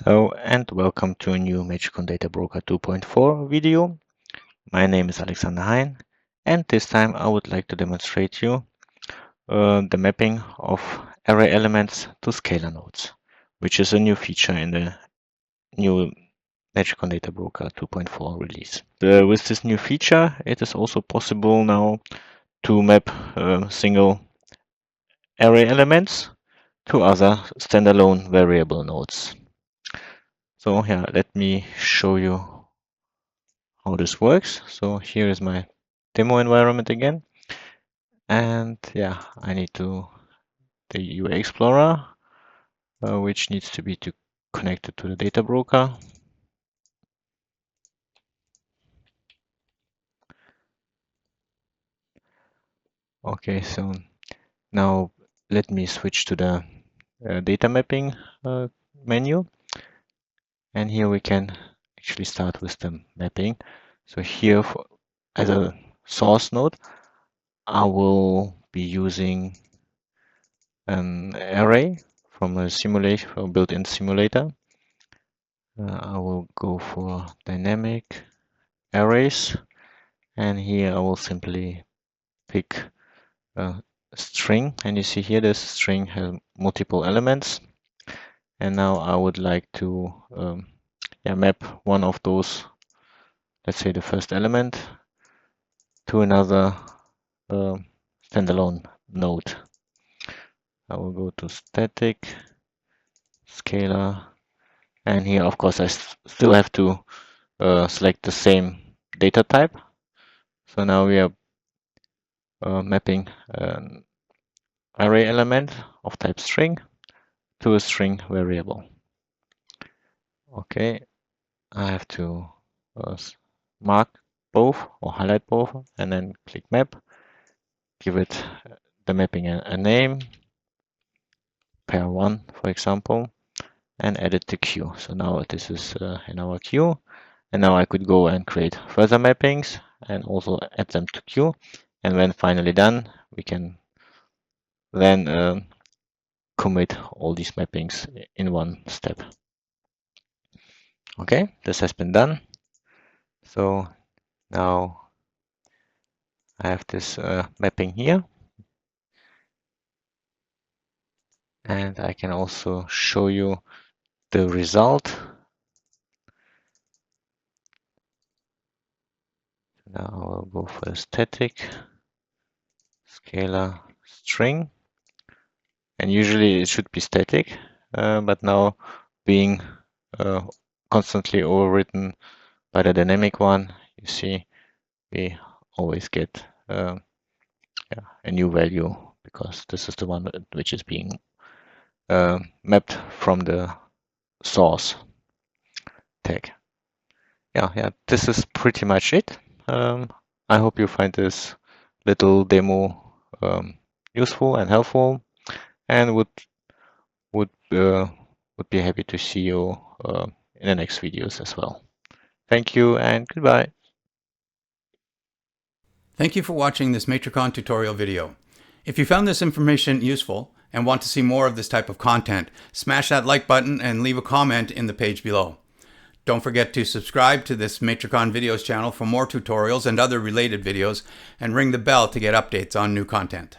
Hello and welcome to a new Matrikon Data Broker 2.4 video. My name is Alexander Hein, and this time I would like to demonstrate you the mapping of array elements to scalar nodes, which is a new feature in the new Matrikon Data Broker 2.4 release. With this new feature, it is also possible now to map single array elements to other standalone variable nodes. So yeah, let me show you how this works. So here is my demo environment again. And yeah, I need the UI Explorer, which needs to be connected to the data broker. Okay, so now let me switch to the data mapping menu. And here we can actually start with the mapping. So here as a source node, I will be using an array from a simulation, a built-in simulator. I will go for dynamic arrays, and here I will simply pick a string, and you see here this string has multiple elements, and now I would like to map one of those, let's say the first element, to another standalone node. I will go to static, scalar, and here of course I still have to select the same data type. So now we are mapping an array element of type string to a string variable. Okay, I have to mark both or highlight both and then click map, give it the mapping a name, pair 1 for example, and add it to queue. So now this is in our queue, and now I could go and create further mappings and also add them to queue, and when finally done we can then commit all these mappings in one step. Okay, this has been done. So now I have this mapping here, and I can also show you the result. Now I will go for the static scalar string, and usually it should be static, but now being constantly overwritten by the dynamic one, you see we always get a new value because this is the one which is being mapped from the source tag. Yeah, this is pretty much it. I hope you find this little demo useful and helpful, and would be happy to see you in the next videos as well. Thank you and goodbye. Thank you for watching this Matrikon tutorial video. If you found this information useful and want to see more of this type of content, smash that like button and leave a comment in the page below. Don't forget to subscribe to this Matrikon videos channel for more tutorials and other related videos, and ring the bell to get updates on new content.